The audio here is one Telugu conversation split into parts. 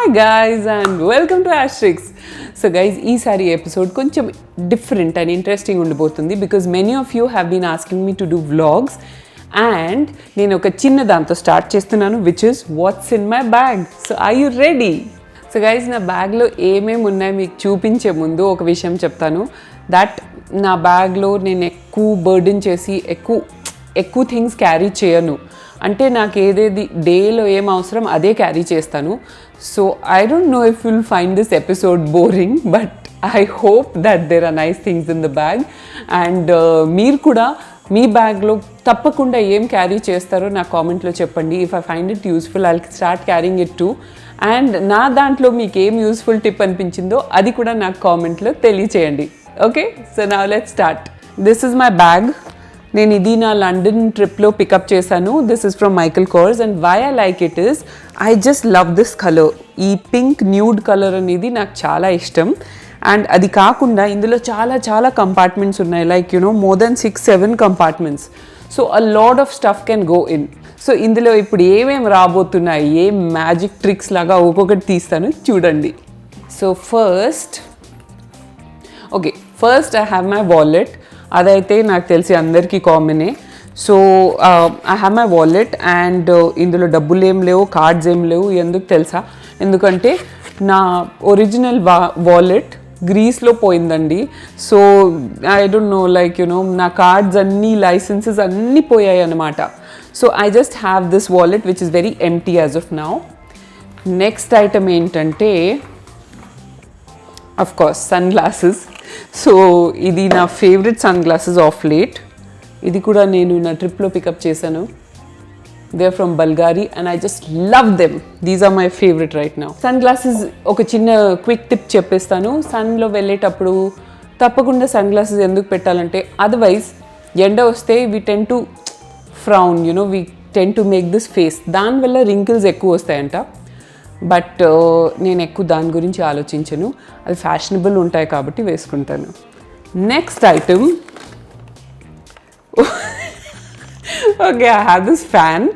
Hi guys and welcome to Ashtrixx. So guys, ee episode koncham different and interesting undipotundi because many of you have been asking me to do vlogs and nenu oka chinna danto start chestunnanu which is what's in my bag. So are you ready? So guys, na bag lo emem unnayi meeku chupinche mundu oka vishayam cheptanu that na bag lo nenu ekku burden chesi ekku things carry cheyanu. అంటే నాకు ఏదేది డేలో ఏం అవసరం అదే క్యారీ చేస్తాను. So I don't know if will find this episode boring but I hope that there are nice things in the bag and మీరు కూడా మీ బ్యాగ్లో తప్పకుండా ఏం క్యారీ చేస్తారో నా కామెంట్లో చెప్పండి. If I find it useful I start carrying it to and నా దాంట్లో మీకు ఏం యూస్ఫుల్ టిప్ అనిపించిందో అది కూడా నాకు కామెంట్లో తెలియచేయండి. Okay, so now let's start. This is my bag. నేను ఇది నా లండన్ ట్రిప్లో పికప్ చేశాను. This is from Michael Kors and why I like it is I just love this colour. ఈ పింక్ న్యూడ్ కలర్ అనేది నాకు చాలా ఇష్టం. అండ్ అది కాకుండా ఇందులో చాలా కంపార్ట్మెంట్స్ ఉన్నాయి, like more than 6-7 compartments. So a lot of stuff can go in. So ఇందులో ఇప్పుడు ఏమేమి రాబోతున్నాయి, ఏం మ్యాజిక్ ట్రిక్స్ లాగా ఒక్కొక్కటి తీస్తాను చూడండి. So first I have my wallet. అదైతే నాకు తెలిసి అందరికీ కామనే. So I have my wallet and ఇందులో డబ్బులు ఏం లేవు, కార్డ్స్ ఏం లేవు. ఎందుకు తెలుసా? ఎందుకంటే నా ఒరిజినల్ వాలెట్ గ్రీస్లో పోయిందండి. So I don't know like నా కార్డ్స్ అన్నీ, లైసెన్సెస్ అన్నీ పోయాయి అన్నమాట. So I just have this wallet which is very empty as of now. Next item ఏంటంటే of course sun glasses. So ఇది నా favourite sun glasses of late. ఇది కూడా నేను నా ట్రిప్లో పికప్ చేశాను. They are from Bulgari and I just love them. These are my favourite right now. Sun glasses ఒక చిన్న క్విక్ టిప్ చెప్పేస్తాను. సన్లో వెళ్ళేటప్పుడు తప్పకుండా సన్ గ్లాసెస్ ఎందుకు పెట్టాలంటే అదర్వైజ్ ఎండ వస్తే we tend to frown, we tend to make this face. దానివల్ల రింకిల్స్ ఎక్కువ వస్తాయంట. బట్ నేను ఎక్కువ దాని గురించి ఆలోచించను, అది ఫ్యాషనబుల్ ఉంటాయి కాబట్టి వేసుకుంటాను. Next item, okay, I have this fan.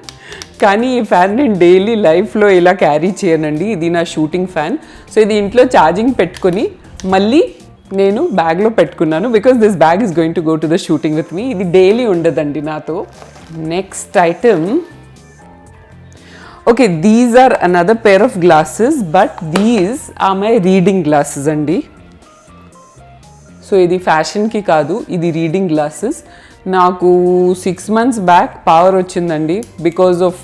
కానీ ఈ ఫ్యాన్ నేను డైలీ లైఫ్లో ఇలా క్యారీ చేయనండి. ఇది నా షూటింగ్ ఫ్యాన్. సో ఇది ఇంట్లో ఛార్జింగ్ పెట్టుకొని మళ్ళీ నేను బ్యాగ్లో పెట్టుకున్నాను because this bag is going to go to the shooting with me. ఇది డైలీ ఉండదండి నాతో. Next item, okay, these are another pair of glasses but these are my reading glasses andi. So ఇది ఫ్యాషన్కి కాదు, ఇది రీడింగ్ గ్లాసెస్. నాకు 6 months బ్యాక్ పవర్ వచ్చిందండి because of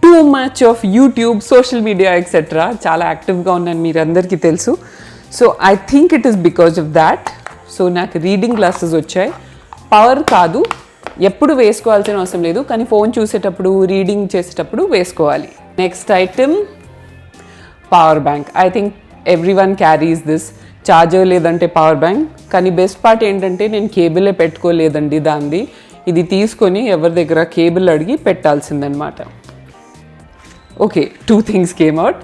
too much of YouTube, social media etcetera. చాలా యాక్టివ్గా ఉన్నాను, మీరు అందరికీ తెలుసు. So I think it is because of that. So నాకు రీడింగ్ గ్లాసెస్ వచ్చాయి. పవర్ కాదు, ఎప్పుడు వేసుకోవాల్సిన అవసరం లేదు, కానీ ఫోన్ చూసేటప్పుడు, రీడింగ్ చేసేటప్పుడు వేసుకోవాలి. Next item, power bank. I think every one carries this. Charger లేదంటే పవర్ బ్యాంక్. కానీ బెస్ట్ పార్ట్ ఏంటంటే నేను కేబులే పెట్టుకోలేదండి దాన్ని. ఇది తీసుకొని ఎవరి దగ్గర కేబుల్ అడిగి పెట్టాల్సిందనమాట. Okay, 2 things came out.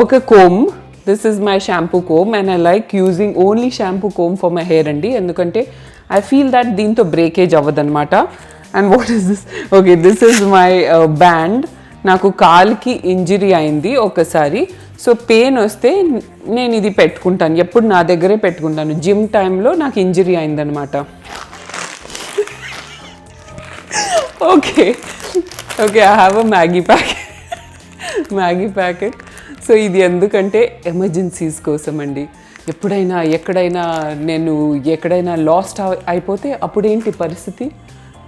ఒక comb. This is my shampoo comb and I like using only shampoo comb for my hair అండి. ఎందుకంటే ఐ ఫీల్ దట్ దీంతో బ్రేకేజ్ అవ్వదన్నమాట. And what is this? Okay, this is my band. నాకు కాలుకి ఇంజరీ అయింది ఒకసారి. సో పెయిన్ వస్తే నేను ఇది పెట్టుకుంటాను, ఎప్పుడు నా దగ్గరే పెట్టుకుంటాను. జిమ్ టైంలో నాకు ఇంజరీ అయిందనమాట. Okay, I have a Maggi packet. So ఇది ఎందుకంటే ఎమర్జెన్సీస్ కోసం అండి. ఎప్పుడైనా ఎక్కడైనా లాస్ట్ అయిపోతే అప్పుడేంటి పరిస్థితి?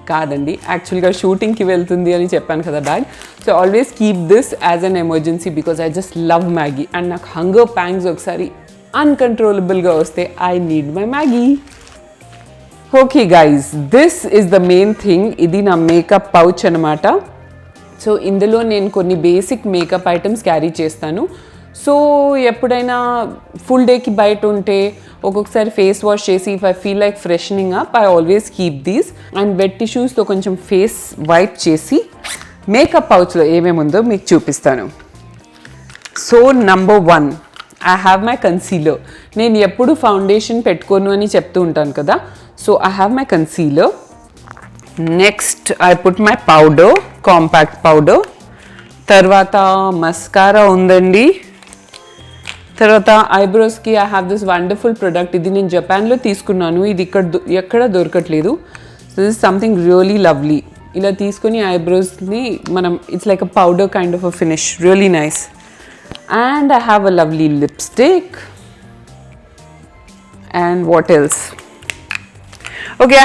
కాదండి, యాక్చువల్గా షూటింగ్కి వెళ్తుంది అని చెప్పాను కదా bag. So always keep this as an emergency because I just love Maggi. And నాకు హంగర్ ప్యాంగ్స్ ఒకసారి అన్కంట్రోలబుల్గా వస్తే I need my Maggi. Okay guys, this is the main thing. ఇది నా మేకప్ పౌచ్ అనమాట. సో ఇందులో నేను కొన్ని బేసిక్ మేకప్ ఐటమ్స్ క్యారీ చేస్తాను. సో ఎప్పుడైనా ఫుల్ డేకి బయట ఉంటే ఒక్కొక్కసారి ఫేస్ వాష్ చేసి if I feel like freshening up I always keep these. And wet టిష్యూస్తో కొంచెం ఫేస్ వైప్ చేసి మేకప్ పౌచ్లో ఏమేమి ఉందో మీకు చూపిస్తాను. So number 1, I have my concealer. నేను ఎప్పుడు ఫౌండేషన్ పెట్టుకోను అని చెప్తూ ఉంటాను కదా. So I have my concealer. Next I put my powder, compact powder. తర్వాత మస్కారా ఉందండి. తర్వాత ఐబ్రోస్కి I have this wonderful product. ఇది నేను జపాన్లో తీసుకున్నాను, ఇది ఎక్కడ దొరకట్లేదు. So this something really lovely. ఇలా తీసుకొని ఐబ్రోస్ని మనం it's like a powder kind of a finish, really nice. And I have a lovely lipstick. And what else? Okay,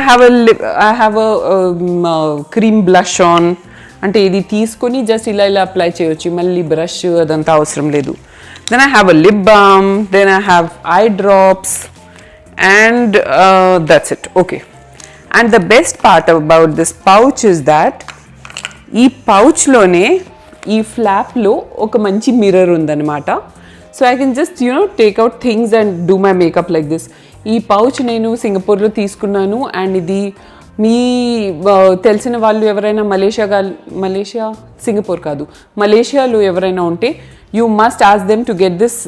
I have cream blush on. అంటే ఇది తీసుకొని జస్ట్ ఇలా అప్లై చేయొచ్చు, మళ్ళీ బ్రష్ అదంతా అవసరం లేదు. Then I have a lip balm, then I have eye drops, and that's it. Okay, and the best part about this pouch is that ఈ పౌచ్లోనే ఈ ఫ్లాప్లో ఒక మంచి మిర్రర్ ఉందన్నమాట. So I can just take out things and do my makeup like this. ఈ పౌచ్ నేను సింగపూర్లో తీసుకున్నాను. అండ్ ఇది మీ తెలిసిన వాళ్ళు ఎవరైనా సింగపూర్ కాదు, మలేషియాలో ఎవరైనా ఉంటే you must ask them to get this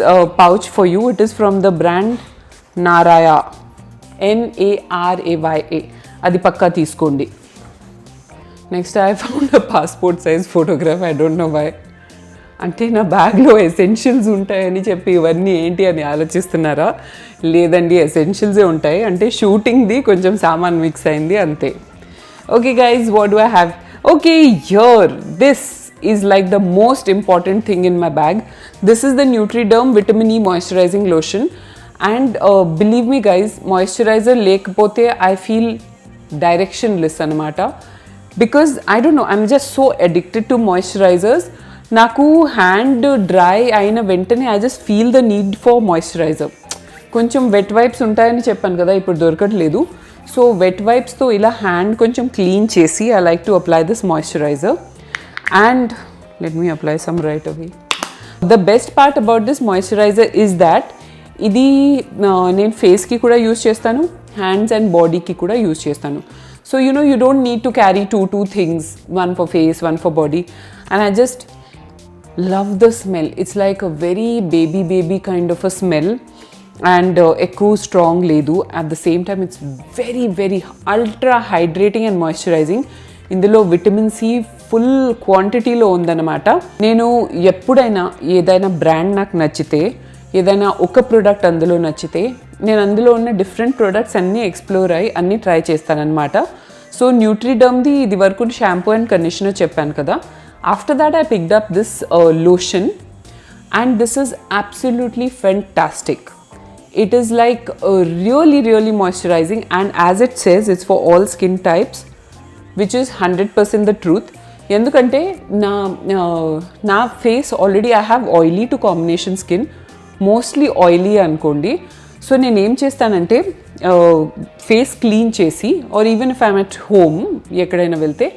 pouch for you. It is from the brand Naraya, NARAYA. అది పక్కా తీసుకోండి. Next I found a passport size photograph. I don't know why. అంటే నా బ్యాగ్లో ఎసెన్షియల్స్ ఉంటాయని చెప్పి ఇవన్నీ ఏంటి అని ఆలోచిస్తున్నారా? లేదండి, ఎసెన్షియల్సే ఉంటాయి. అంటే షూటింగ్ది కొంచెం సామాన్ మిక్స్ అయింది అంతే. Okay guys, what do I have? Okay, here this is like the most important thing in my bag. This is the Nutriderm vitamin E moisturising lotion. And believe me guys, moisturiser లేకపోతే ఐ ఫీల్ డైరెక్షన్లెస్ అనమాట. Because I don't know, I'm just so addicted to moisturisers. నాకు హ్యాండ్ డ్రై అయిన వెంటనే I just feel the need for moisturiser. కొంచెం వెట్ వైప్స్ ఉంటాయని చెప్పాను కదా, ఇప్పుడు దొరకట్లేదు. సో వెట్ వైప్స్తో ఇలా హ్యాండ్ కొంచెం క్లీన్ చేసి I like to apply this moisturiser. And let me apply some right away. The best part about this moisturiser is that ఇది నేను ఫేస్కి కూడా యూజ్ చేస్తాను, హ్యాండ్స్ అండ్ బాడీకి కూడా యూజ్ చేస్తాను. So you don't need to carry two things, one for face, one for body. And I just love the smell. It's like a very baby kind of a smell. And ఎక్కువ స్ట్రాంగ్ లేదు. At the same time it's very ultra hydrating and moisturising. ఇందులో విటమిన్ C ఫుల్ క్వాంటిటీలో ఉందన్నమాట. నేను ఎప్పుడైనా ఏదైనా బ్రాండ్ నాకు నచ్చితే, ఏదైనా ఒక ప్రోడక్ట్ అందులో నచ్చితే, నేను అందులో ఉన్న డిఫరెంట్ ప్రోడక్ట్స్ అన్నీ ఎక్స్ప్లోర్ అయ్యి అన్నీ ట్రై చేస్తానన్నమాట. సో న్యూట్రిడర్మ్ది ఇది వరకు షాంపూ అండ్ కండిషనర్ చెప్పాను కదా. After that I picked up this lotion and this is absolutely fantastic. It is like really moisturizing, and as it says, it's for all skin types, which is 100% the truth. ఎందుకంటే నా face already I have oily to combination skin, mostly oily అనుకోండి. సో నేను ఏం చేస్తానంటే ఫేస్ క్లీన్ చేసి, or even if I'm at home ఎక్కడైనా వెళ్తే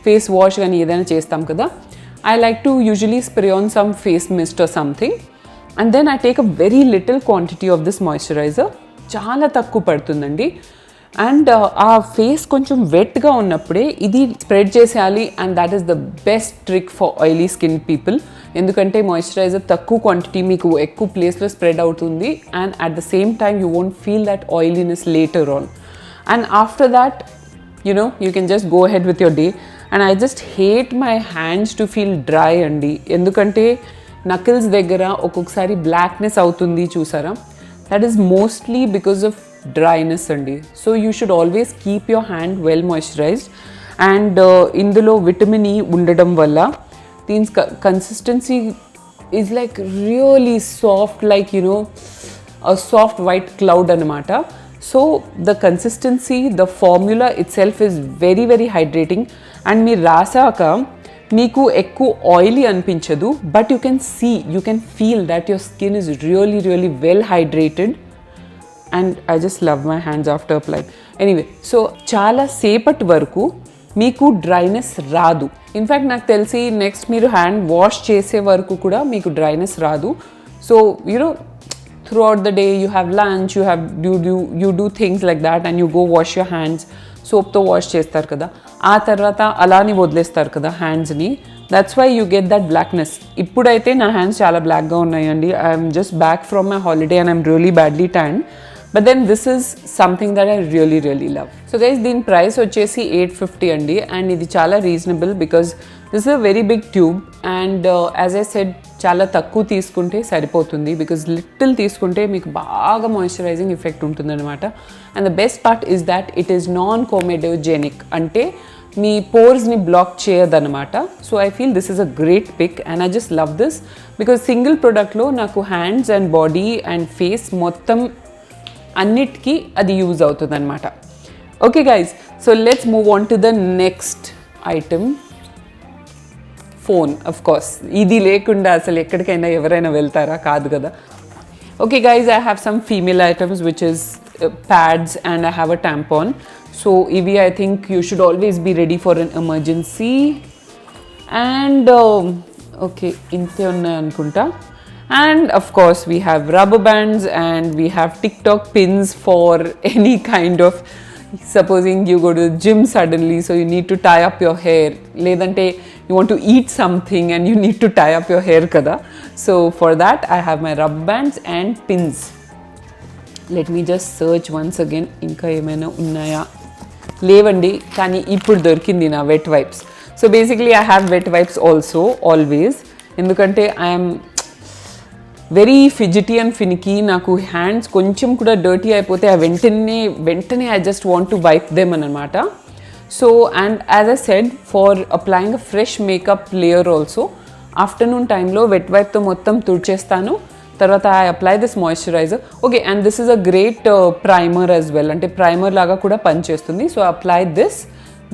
ఫేస్ వాష్ కానీ ఏదైనా చేస్తాం కదా, I like to usually spray on some face mist or something. And then I take a very little quantity of this moisturiser. చాలా తక్కువ పడుతుందండి. అండ్ ఆ ఫేస్ కొంచెం వెట్గా ఉన్నప్పుడే ఇది స్ప్రెడ్ చేసేయాలి. And that is the best trick for oily skin people. ఎందుకంటే మాయిశ్చరైజర్ తక్కువ క్వాంటిటీ మీకు ఎక్కువ ప్లేస్లో స్ప్రెడ్ అవుతుంది. And at the same time you won't feel that oiliness later on. And after that you can just go ahead with your day. And I just hate my hands to feel dry అండి. ఎందుకంటే నకిల్స్ దగ్గర ఒక్కొక్కసారి బ్లాక్నెస్ అవుతుంది చూసారా, that is mostly because of dryness అండి. So you should always keep your hand well moisturised. And ఇందులో విటమిన్ E ఉండడం వల్ల దీని consistency is like really soft, like a soft white cloud అనమాట. So the consistency, the formula itself is very hydrating. And మీరు రాసాక మీకు ఎక్కువ ఆయిలీ అనిపించదు, but you can feel that your skin is really well hydrated. And I just love my hands after apply. Anyway, so చాలా సేపటి వరకు మీకు డ్రైనెస్ రాదు. ఇన్ఫ్యాక్ట్ నాకు తెలిసి నెక్స్ట్ మీరు హ్యాండ్ వాష్ చేసే వరకు కూడా మీకు డ్రైనెస్ రాదు. So throughout the day you have lunch, you do things like that, and you go wash your hands, soap తో వాష్ చేస్తారు కదా, ఆ తర్వాత అలానే వదిలేస్తారు కదా హ్యాండ్స్ని. That's why you get that blackness. ఇప్పుడైతే నా హ్యాండ్స్ చాలా బ్లాక్గా ఉన్నాయండి. I'm just back from my holiday and I'm really badly tan. But then this is something that I really love. So guys, దీని ప్రైస్ వచ్చేసి $850 అండి. అండ్ ఇది చాలా reasonable because this is a very big tube. And as I said, చాలా తక్కువ తీసుకుంటే సరిపోతుంది, బికాజ్ లిటిల్ తీసుకుంటే మీకు బాగా మాయిశ్చరైజింగ్ ఎఫెక్ట్ ఉంటుందన్నమాట. And the best part is that it is non comedogenic, అంటే మీ పోర్స్ని బ్లాక్ చేయదన్నమాట. So I feel this is a great pick and I just love this because single ప్రోడక్ట్లో నాకు hands and body and face మొత్తం అన్నిటికీ అది యూజ్ అవుతుంది అనమాట. Okay guys, so let's move on to the next item. Phone, of course ఇది లేకుండా అసలు ఎక్కడికైనా ఎవరైనా వెళ్తారా? కాదు కదా. Okay guys, I have some female items which is pads and I have a tampon. So ఇవి I think you should always be ready for an emergency. And okay, ఇంతే ఉన్నాయి అనుకుంటా. And of course we have rubber bands and we have TikTok pins for any kind of, supposing you go to the gym suddenly, so you need to tie up your hair, ledante you want to eat something and you need to tie up your hair kada. So for that I have my rubber bands and pins. Let me just search once again, inka emaina unnaya levandi kani ippudu dorkindi na wet wipes. So basically I have wet wipes also always, endukante I am very fidgety and finicky. నాకు హ్యాండ్స్ కొంచెం కూడా డర్టీ అయిపోతే వెంటనే I just want to wipe them అనమాట. So and as I said, for applying a fresh makeup layer also afternoon టైంలో వెట్ వైప్తో మొత్తం తుడిచేస్తాను. తర్వాత I apply this moisturiser. Okay, and this is a great primer as well, అంటే ప్రైమర్ లాగా కూడా పనిచేస్తుంది. So apply this,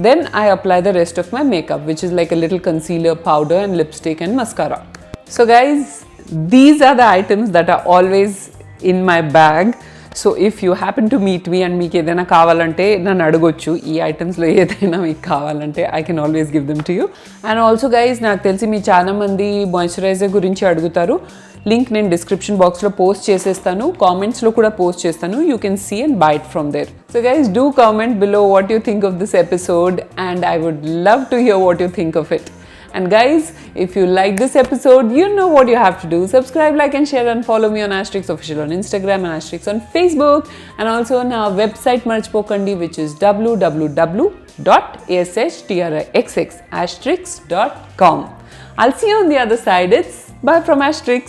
then I apply the rest of my makeup which is like a little concealer, powder and lipstick and mascara. So guys, these are the items that are always in my bag. So if you happen to meet me and meeku edaina kavalante nannu adugochu, ee items lo edaina meeku kavalante I can always give them to you. And also guys, naaku telisi mee chaana mandi moisturizer gurinchi adugutaru. Link నేను description box లో పోస్ట్ చేసేస్తాను, కామెంట్స్ లో కూడా పోస్ట్ చేస్తాను. You can see and buy it from there. So guys, do comment below what you think of this episode and I would love to hear what you think of it. And guys, if you like this episode, you know what you have to do. Subscribe, like and share and follow me on Ashtrixx Official on Instagram and Ashtrixx on Facebook, and also on our website marchpokandi, which is www.ashtrixx.com. I'll see you on the other side. It's bye from Ashtrixx.